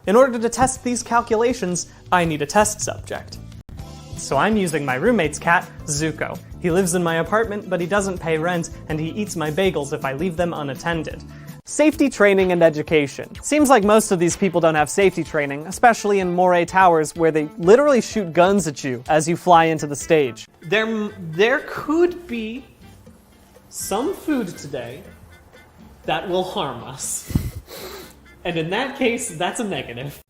In order to test these calculations, I need a test subject. So I'm using my roommate's cat, Zuko. He lives in my apartment, but he doesn't pay rent, and he eats my bagels if I leave them unattended. Safety training and education. Seems like most of these people don't have safety training, especially in Moray Towers, where they literally shoot guns at you as you fly into the stage. There could be some food today that will harm us. And in that case, that's a negative.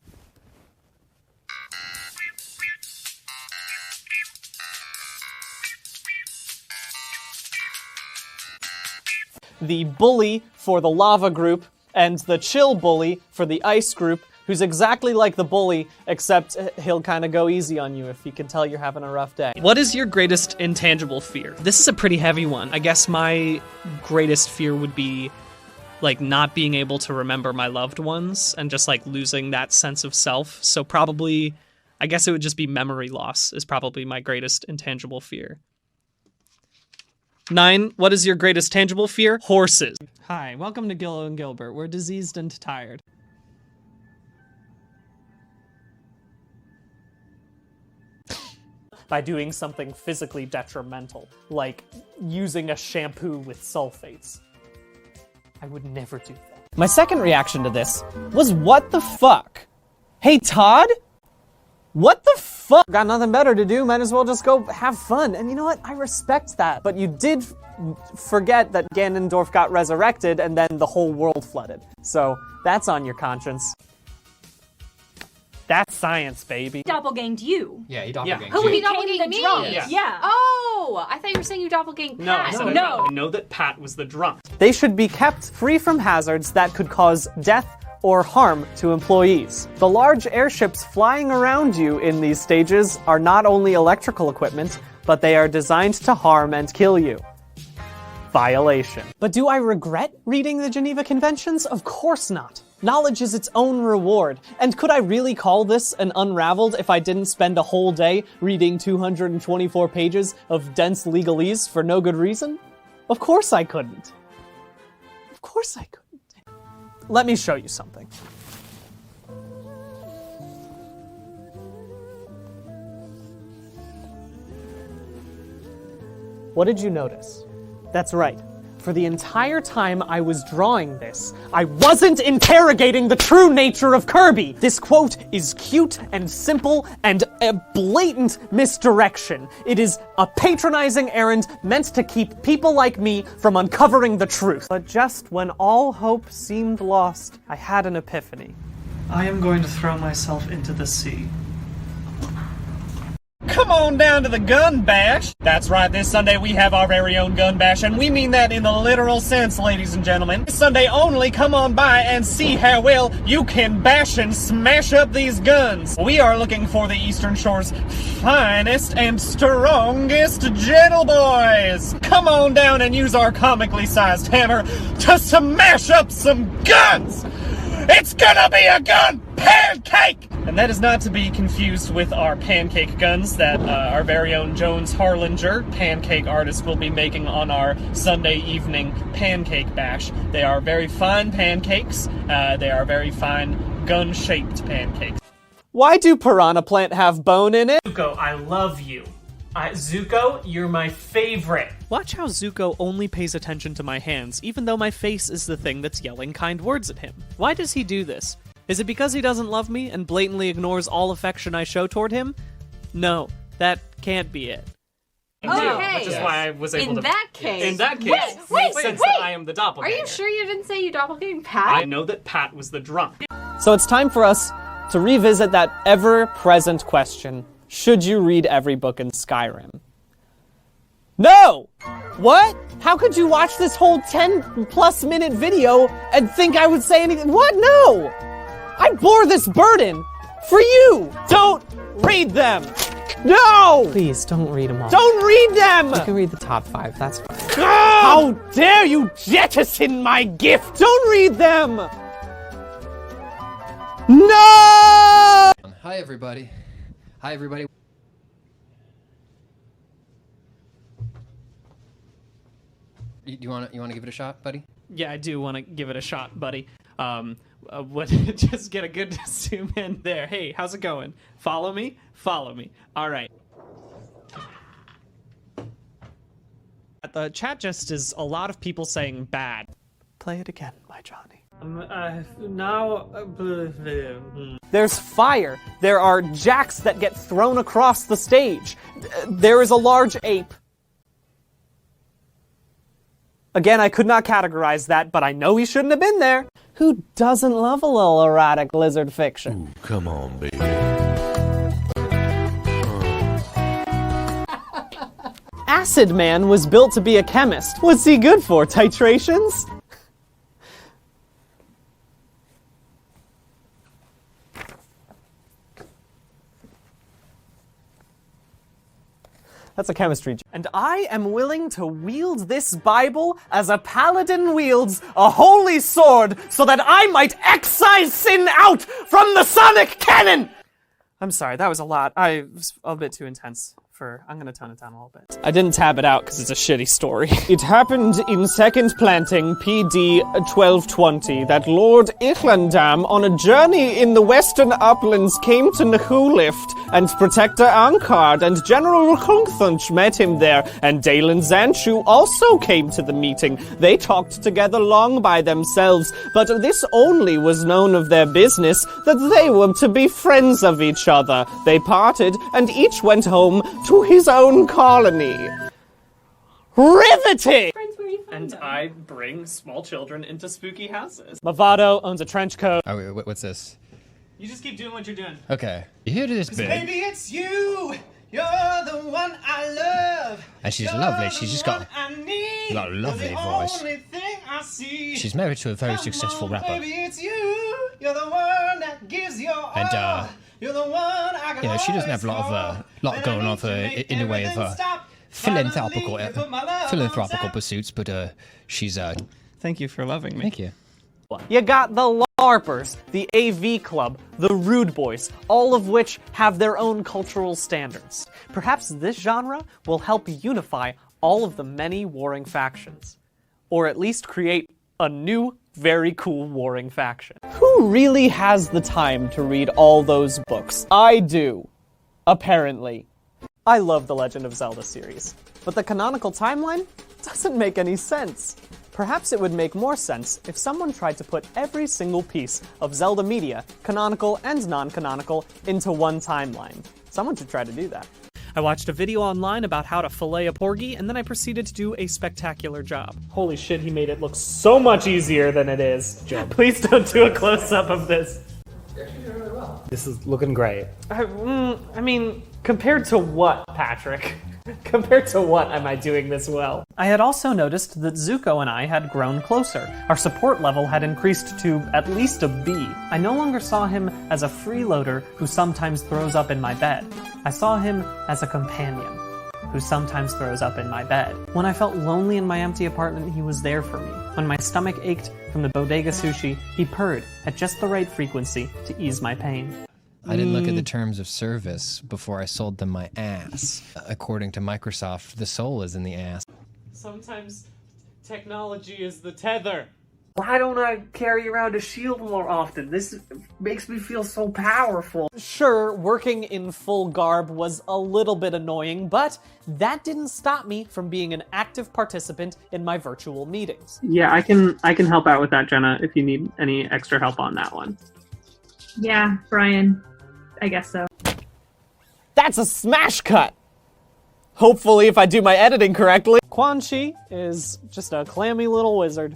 The bully for the lava group, and the chill bully for the ice group, who's exactly like the bully, except he'll kind of go easy on you if he can tell you're having a rough day. What is your greatest intangible fear? This is a pretty heavy one. I guess my greatest fear would be like not being able to remember my loved ones and just like losing that sense of self. So probably, I guess it would just be memory loss is probably my greatest intangible fear. 9, what is your greatest tangible fear? Horses. Hi, welcome to Gillo and Gilbert. We're diseased and tired. By doing something physically detrimental, like using a shampoo with sulfates. I would never do that. My second reaction to this was, what the fuck? Hey, Todd? What the fuck? Got nothing better to do, might as well just go have fun. And you know what? I respect that. But you did forget that Ganondorf got resurrected and then the whole world flooded. So that's on your conscience. That's science, baby. Doppelganged you. Yeah, he doppelganged Who you. he doppelganged me? Yeah. Oh, I thought you were saying you doppelganged Pat. No. I know that Pat was the drunk. They should be kept free from hazards that could cause death or harm to employees. The large airships flying around you in these stages are not only electrical equipment, but they are designed to harm and kill you. Violation. But do I regret reading the Geneva Conventions? Of course not. Knowledge is its own reward. And could I really call this an Unraveled if I didn't spend a whole day reading 224 pages of dense legalese for no good reason? Of course I couldn't. Of course I couldn't. Let me show you something. What did you notice? That's right. For the entire time I was drawing this, I wasn't interrogating the true nature of Kirby! This quote is cute and simple and a blatant misdirection. It is a patronizing errand meant to keep people like me from uncovering the truth. But just when all hope seemed lost, I had an epiphany. I am going to throw myself into the sea. Come on down to the gun bash! That's right, this Sunday we have our very own gun bash, and we mean that in the literal sense, ladies and gentlemen. This Sunday only, come on by and see how well you can bash and smash up these guns. We are looking for the Eastern Shore's finest and strongest gentle boys. Come on down and use our comically sized hammer to smash up some guns! It's gonna be a gun pancake! And that is not to be confused with our pancake guns that our very own Jones Harlinger, pancake artist, will be making on our Sunday evening pancake bash. They are very fine pancakes. They are very fine gun-shaped pancakes. Why do Piranha Plant have bone in it? Zuko, I love you. Zuko, you're my favorite. Watch how Zuko only pays attention to my hands, even though my face is the thing that's yelling kind words at him. Why does he do this? Is it because he doesn't love me and blatantly ignores all affection I show toward him? No, that can't be it. Okay. Which is why I was able to... In that case, wait, since I am the doppelganger. Are you sure you didn't say you doppelganged Pat? I know that Pat was the drunk. So it's time for us to revisit that ever-present question. Should you read every book in Skyrim? No! What? How could you watch this whole 10-plus minute video and think I would say anything? What? No! I bore this burden for you! Don't read them! No! Please, don't read them all. Don't read them! You can read the top 5, that's fine. How dare you jettison my gift! Don't read them! No! Hi, everybody. Hi, everybody. You want to give it a shot, buddy? Yeah, I do want to give it a shot, buddy. would just get a good zoom in there. Hey, how's it going? Follow me? Follow me. All right. The chat just is a lot of people saying bad. Play it again, my Johnny. There's fire. There are jacks that get thrown across the stage. There is a large ape. Again, I could not categorize that, but I know he shouldn't have been there. Who doesn't love a little erotic lizard fiction? Ooh, come on, baby. Acid Man was built to be a chemist. What's he good for, titrations? That's a chemistry. And I am willing to wield this Bible as a paladin wields a holy sword so that I might excise sin out from the sonic cannon! I'm sorry, that was a lot. I was a bit too intense. I'm gonna tone it down a little bit. I didn't tab it out because it's a shitty story. It happened in Second Planting, PD 1220, that Lord Ichlandam, on a journey in the western uplands, came to Nahulift, and Protector Ankard and General Rukunthunch met him there, and Dalen Zanchu also came to the meeting. They talked together long by themselves, but this only was known of their business, that they were to be friends of each other. They parted, and each went home to his own colony. Riveting! And I bring small children into spooky houses. Movado owns a trench coat. Oh, wait, what's this? You just keep doing what you're doing. Okay. You hear this bit? Baby, it's you! You're the one I love! And she's lovely. She's just got a lovely voice. She's married to a very successful rapper. Baby, it's you! You're the one that gives your all. You're the one I You know, she doesn't have a lot going on for in the way of philanthropical pursuits, but she's Thank you for loving me. Thank you. You got the LARPers, the AV Club, the Rude Boys, all of which have their own cultural standards. Perhaps this genre will help unify all of the many warring factions. Or at least create a new, very cool warring faction. Who really has the time to read all those books? I do. Apparently. I love the Legend of Zelda series, but the canonical timeline doesn't make any sense. Perhaps it would make more sense if someone tried to put every single piece of Zelda media, canonical and non-canonical, into one timeline. Someone should try to do that. I watched a video online about how to fillet a porgy, and then I proceeded to do a spectacular job. Holy shit, he made it look so much easier than it is. Please don't do a close-up of this. You're actually doing really well. This is looking great. I mean, compared to what, Patrick? Compared to what am I doing this well? I had also noticed that Zuko and I had grown closer. Our support level had increased to at least a B. I no longer saw him as a freeloader who sometimes throws up in my bed. I saw him as a companion who sometimes throws up in my bed. When I felt lonely in my empty apartment, he was there for me. When my stomach ached from the bodega sushi, he purred at just the right frequency to ease my pain. I didn't look at the terms of service before I sold them my ass. According to Microsoft, the soul is in the ass. Sometimes technology is the tether. Why don't I carry around a shield more often? This makes me feel so powerful. Sure, working in full garb was a little bit annoying, but that didn't stop me from being an active participant in my virtual meetings. Yeah, I can help out with that, Jenna, if you need any extra help on that one. Yeah, Brian. I guess so. That's a smash cut! Hopefully, if I do my editing correctly. Quan Chi is just a clammy little wizard.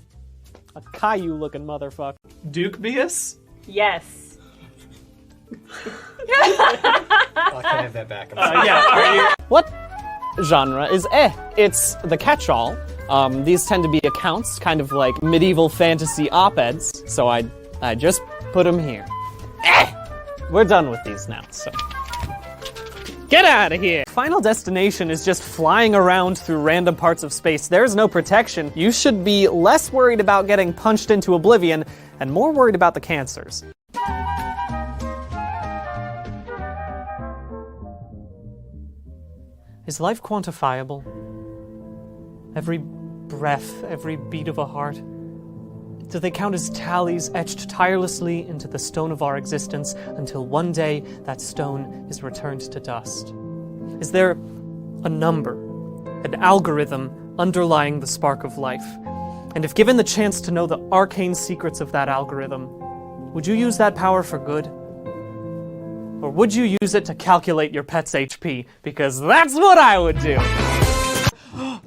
A Caillou-looking motherfucker. Dukebius? Yes. I can have that back. What genre is It's the catch-all. These tend to be accounts, kind of like medieval fantasy op-eds, so I just put them here. We're done with these now, so... Get out of here! Final Destination is just flying around through random parts of space. There's no protection. You should be less worried about getting punched into oblivion and more worried about the cancers. Is life quantifiable? Every breath, every beat of a heart, Do they count as tallies etched tirelessly into the stone of our existence until one day that stone is returned to dust? Is there a number, an algorithm underlying the spark of life? And if given the chance to know the arcane secrets of that algorithm, would you use that power for good? Or would you use it to calculate your pet's HP? Because that's what I would do!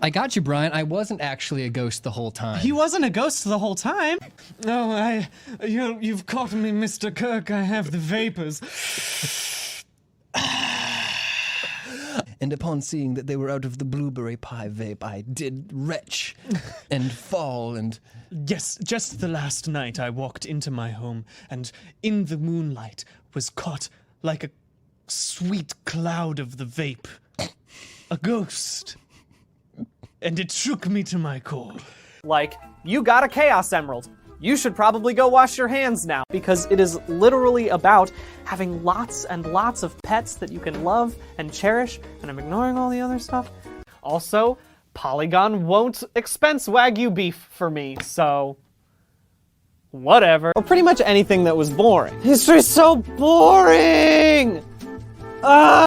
I got you, Brian. I wasn't actually a ghost the whole time. He wasn't a ghost the whole time. Oh, you've caught me, Mr. Kirk. I have the vapors. And upon seeing that they were out of the blueberry pie vape, I did retch and fall and... Yes, just the last night I walked into my home and in the moonlight was caught like a sweet cloud of the vape. A ghost. And it shook me to my core. Like, you got a Chaos Emerald. You should probably go wash your hands now, because it is literally about having lots and lots of pets that you can love and cherish, and I'm ignoring all the other stuff. Also, Polygon won't expense Wagyu beef for me, so... whatever. Or pretty much anything that was boring. History's so boring!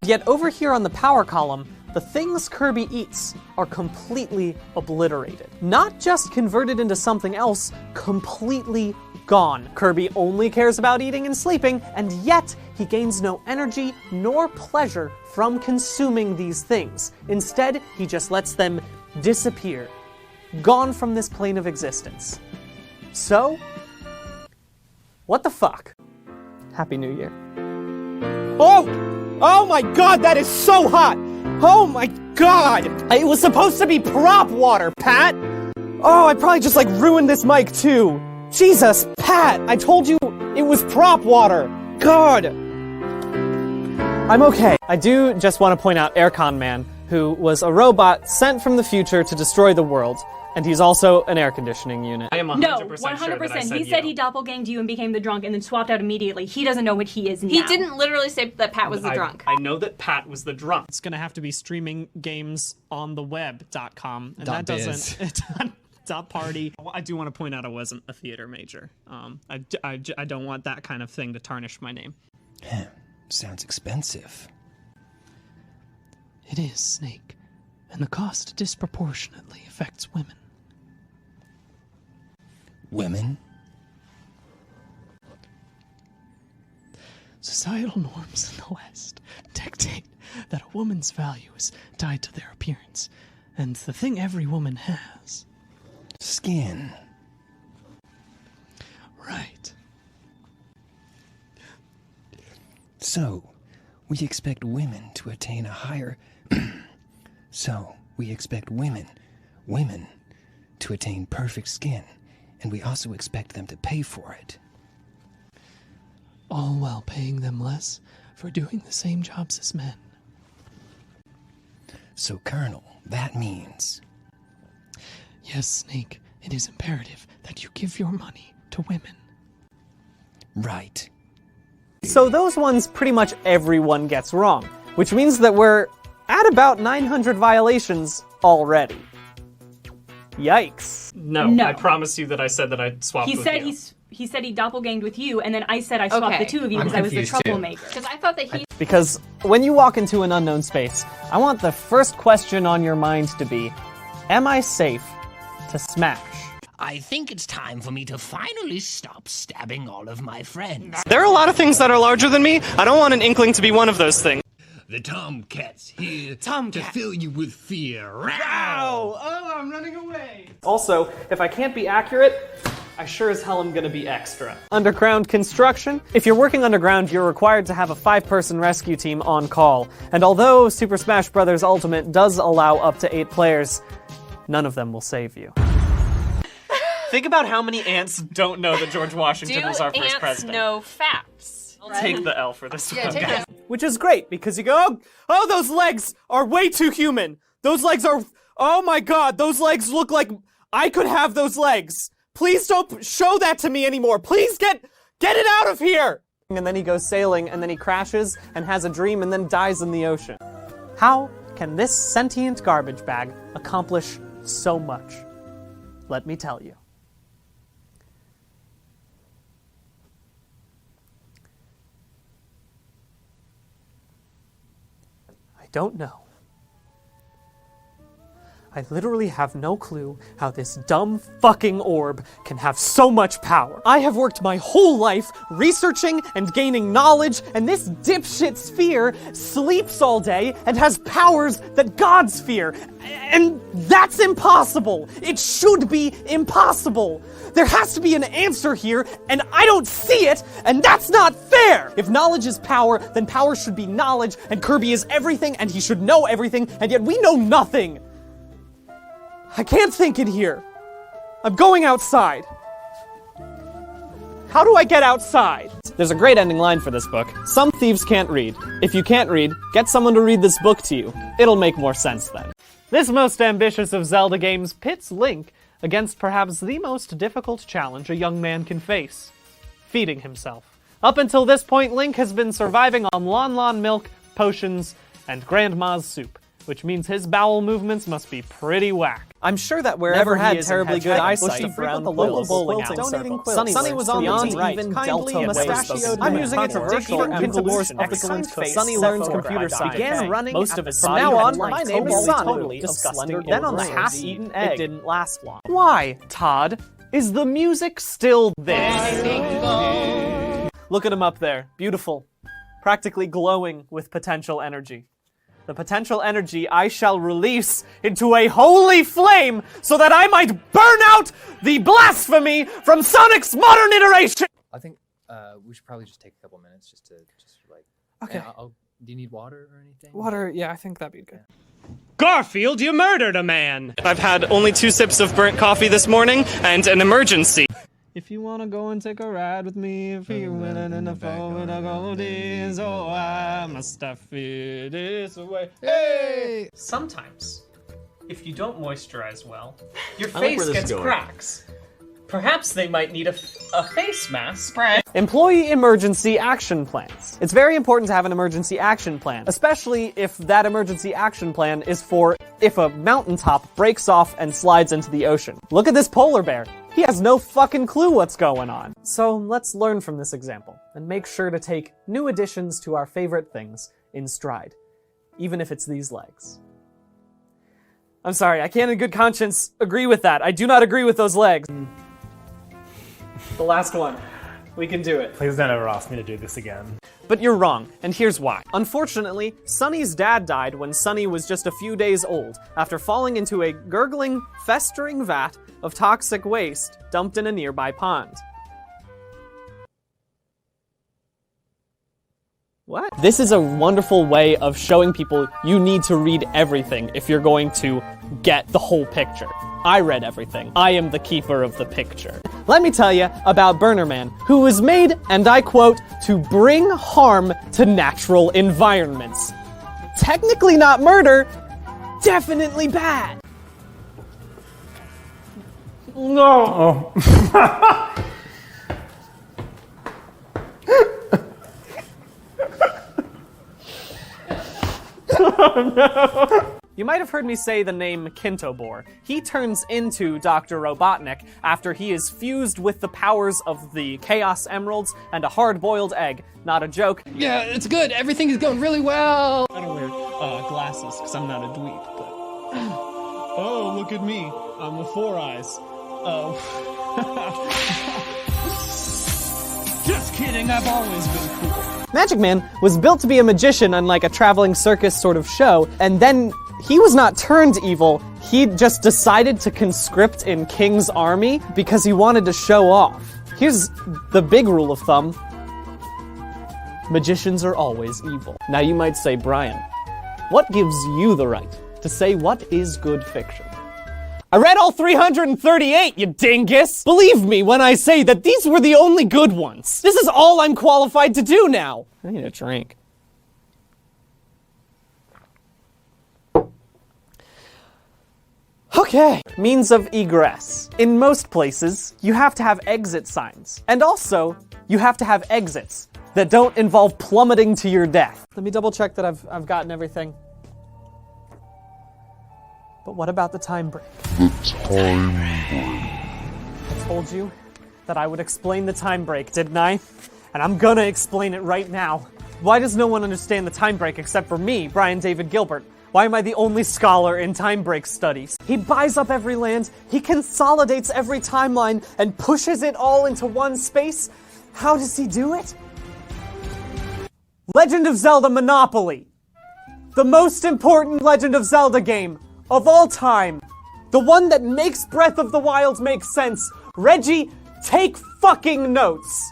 Yet over here on the power column, the things Kirby eats are completely obliterated. Not just converted into something else, completely gone. Kirby only cares about eating and sleeping, and yet he gains no energy nor pleasure from consuming these things. Instead, he just lets them disappear, gone from this plane of existence. So, what the fuck? Happy New Year. Oh my god, that is so hot! Oh my god! It was supposed to be prop water, Pat! Oh, I probably just ruined this mic too. Jesus, Pat! I told you it was prop water! God! I'm okay. I do just want to point out Aircon Man, who was a robot sent from the future to destroy the world. And he's also an air conditioning unit. I am 100% No, sure 100%. that I said He said he doppelganged you and became the drunk and then swapped out immediately. He doesn't know what he is now. He didn't literally say that Pat was the drunk. I know that Pat was the drunk. It's gonna have to be streaming games on the web.com. And that .biz. doesn't... dot party. I do want to point out I wasn't a theater major. I don't want that kind of thing to tarnish my name. Sounds expensive. It is, Snake. And the cost disproportionately affects women. Women? Societal norms in the West dictate that a woman's value is tied to their appearance, and the thing every woman has. Skin. Right. So, we expect women to attain a higher... So, we expect women to attain perfect skin, and we also expect them to pay for it. All while paying them less for doing the same jobs as men. So, Colonel, that means... Yes, Snake, it is imperative that you give your money to women. Right. So those ones pretty much everyone gets wrong, which means that we're at about 900 violations already. Yikes. No. I promise you that I said that I swapped He with said you. he said he doppelganged with you, and then I said I swapped Okay. the two of you I'm because I was the confused, too. troublemaker. Because I thought that he... Because when you walk into an unknown space, I want the first question on your mind to be, am I safe to smash? I think it's time for me to finally stop stabbing all of my friends. There are a lot of things that are larger than me. I don't want an inkling to be one of those things. The Tomcat's here Tomcat. to fill you with fear. Ow! Oh, I'm running away. Also, if I can't be accurate, I sure as hell am gonna be extra. Underground construction. If you're working underground, you're required to have a 5-person rescue team on call. And although Super Smash Bros. Ultimate does allow up to 8 players, none of them will save you. Think about how many ants don't know that George Washington Do was our first ants president. know facts? I'll take the L for this one. Take it. Which is great, because you go, oh, those legs are way too human. Those legs are, oh my god, those legs look like I could have those legs. Please don't show that to me anymore. Please get it out of here. And then he goes sailing, and then he crashes, and has a dream, and then dies in the ocean. How can this sentient garbage bag accomplish so much? Let me tell you. don't know. I literally have no clue how this dumb fucking orb can have so much power. I have worked my whole life researching and gaining knowledge, and this dipshit sphere sleeps all day and has powers that gods fear. And that's impossible. It should be impossible. There has to be an answer here, and I don't see it, and that's not fair! If knowledge is power, then power should be knowledge, and Kirby is everything, and he should know everything, and yet we know nothing! I can't think in here. I'm going outside. How do I get outside? There's a great ending line for this book. Some thieves can't read. If you can't read, get someone to read this book to you. It'll make more sense then. This most ambitious of Zelda games pits Link against perhaps the most difficult challenge a young man can face: feeding himself. Up until this point, Link has been surviving on Lon milk, potions, and Grandma's soup, which means his bowel movements must be pretty whack. I'm sure that wherever he is terribly good eyesight around the local bowling alley. Sunny was on the team, right. Kindly mustachioed. I'm using it to dig even Kintabor's excellent face. Sunny learns computer science. Began running most of his From now on, my name is Sunny. Disgusting. Then on the half-eaten egg. It didn't last long. Why, Todd? Is the music still there? Look at him up there. Beautiful. Practically glowing with potential energy. The potential energy I shall release into a holy flame so that I might burn out the blasphemy from Sonic's modern iteration! I think we should probably just take a couple minutes just to Okay. do you need water or anything? Water, yeah, I think that'd be good. Garfield, you murdered a man! I've had only 2 sips of burnt coffee this morning, and an emergency. If you wanna go and take a ride with me, if you're willing in the fall with a goldies, oh, I must have feel this away. Hey! Sometimes, if you don't moisturize well, your face gets cracks. Perhaps they might need a face mask spray. Employee emergency action plans. It's very important to have an emergency action plan, especially if that emergency action plan is for if a mountaintop breaks off and slides into the ocean. Look at this polar bear. He has no fucking clue what's going on. So let's learn from this example and make sure to take new additions to our favorite things in stride, even if it's these legs. I'm sorry, I can't in good conscience agree with that. I do not agree with those legs. The last one. We can do it. Please don't ever ask me to do this again. But you're wrong, and here's why. Unfortunately, Sunny's dad died when Sunny was just a few days old, after falling into a gurgling, festering vat of toxic waste dumped in a nearby pond. What? This is a wonderful way of showing people you need to read everything if you're going to get the whole picture. I read everything. I am the keeper of the picture. Let me tell you about Burner Man, who was made, and I quote, to bring harm to natural environments. Technically not murder, definitely bad. No. Oh. Oh no. You might have heard me say the name Kintobor. He turns into Dr. Robotnik after he is fused with the powers of the Chaos Emeralds and a hard-boiled egg. Not a joke. Yeah, it's good. Everything is going really well. I don't wear glasses because I'm not a dweeb, but... Oh, look at me. I'm the 4 eyes. Oh. Just kidding, I've always been cool. Magic Man was built to be a magician on like a traveling circus sort of show, and then he was not turned evil, he just decided to conscript in King's army because he wanted to show off. Here's the big rule of thumb. Magicians are always evil. Now you might say, Brian, what gives you the right to say what is good fiction? I read all 338, you dingus! Believe me when I say that these were the only good ones. This is all I'm qualified to do now. I need a drink. Okay. Means of egress. In most places, you have to have exit signs. And also, you have to have exits that don't involve plummeting to your death. Let me double check that I've gotten everything. But what about the time break? The time break. I told you that I would explain the time break, didn't I? And I'm gonna explain it right now. Why does no one understand the time break except for me, Brian David Gilbert? Why am I the only scholar in time break studies? He buys up every land, he consolidates every timeline, and pushes it all into one space? How does he do it? Legend of Zelda Monopoly. The most important Legend of Zelda game of all time. The one that makes Breath of the Wild make sense. Reggie, take fucking notes.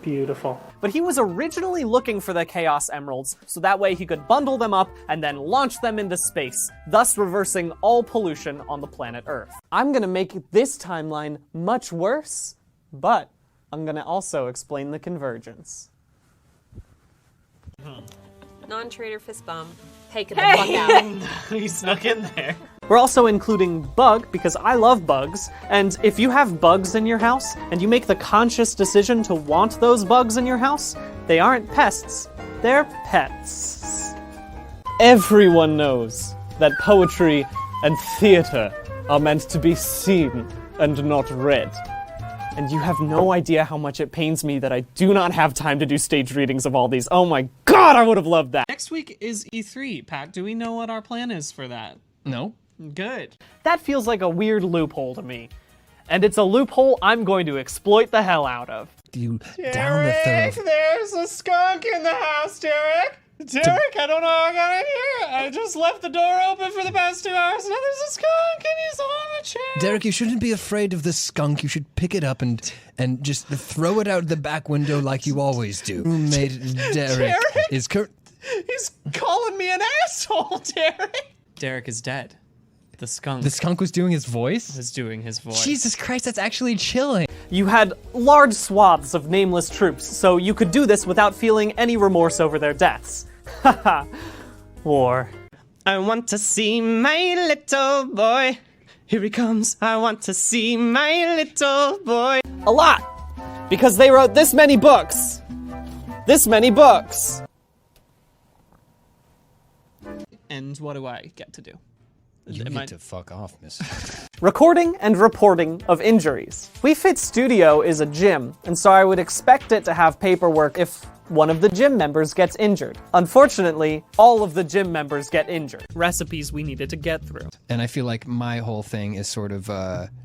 Beautiful. But he was originally looking for the Chaos Emeralds, so that way he could bundle them up and then launch them into space, thus reversing all pollution on the planet Earth. I'm gonna make this timeline much worse, but I'm gonna also explain the convergence. Non-trader fist bump. Take it the fuck out. He snuck in there. We're also including Bug, because I love bugs, and if you have bugs in your house, and you make the conscious decision to want those bugs in your house, they aren't pests, they're pets. Everyone knows that poetry and theater are meant to be seen and not read. And you have no idea how much it pains me that I do not have time to do stage readings of all these. Oh my god, I would have loved that! Next week is E3, Pat. Do we know what our plan is for that? No. Good. That feels like a weird loophole to me. And it's a loophole I'm going to exploit the hell out of. You down the Derek, thoroughfare. there's a skunk in the house, Derek. Derek, I don't know how I got in here. I just left the door open for the past 2 hours. Now there's a skunk and he's on a chair. Derek, you shouldn't be afraid of the skunk. You should pick it up and just throw it out the back window like you always do. Roommate Derek is He's calling me an asshole, Derek. Derek is dead. The skunk was doing his voice? was doing his voice. Jesus Christ, that's actually chilling. You had large swaths of nameless troops, so you could do this without feeling any remorse over their deaths. Haha. War. I want to see my little boy. Here he comes. I want to see my little boy. A lot! Because they wrote this many books. This many books. And what do I get to do? You get to fuck off, miss. Recording and reporting of injuries. We Fit Studio is a gym, and so I would expect it to have paperwork if one of the gym members gets injured. Unfortunately, all of the gym members get injured. Recipes we needed to get through. And I feel like my whole thing is sort of,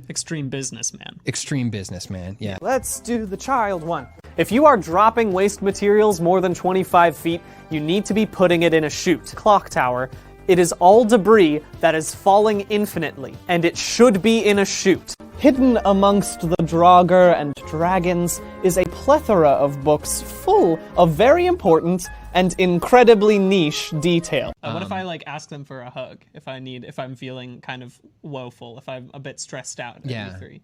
Extreme businessman. extreme businessman, yeah. Let's do the child one. If you are dropping waste materials more than 25 feet, you need to be putting it in a chute. Clock tower. It is all debris that is falling infinitely, and it should be in a chute. Hidden amongst the Draugr and dragons is a plethora of books full of very important and incredibly niche detail. What if I ask them for a hug? If I'm feeling kind of woeful, if I'm a bit stressed out at E3.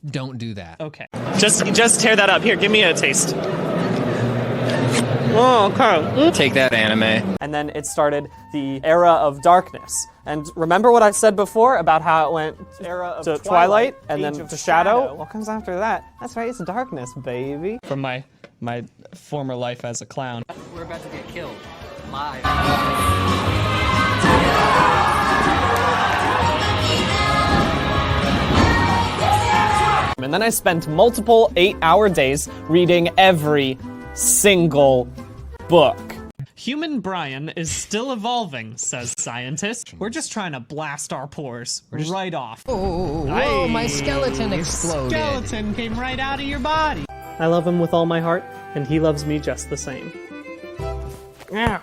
Don't do that. Okay. Just tear that up. Here, give me a taste. Oh, okay. Take that, anime. And then it started the era of darkness. And remember what I said before about how it went era of to Twilight and then to Shadow? What comes after that? That's right, it's darkness, baby. From my former life as a clown. We're about to get killed. Live. And then I spent multiple 8-hour days reading every single book. Human Brian is still evolving, says scientist. We're just trying to blast our pores right off. Oh, my skeleton exploded. Skeleton came right out of your body. I love him with all my heart, and he loves me just the same. Yeah.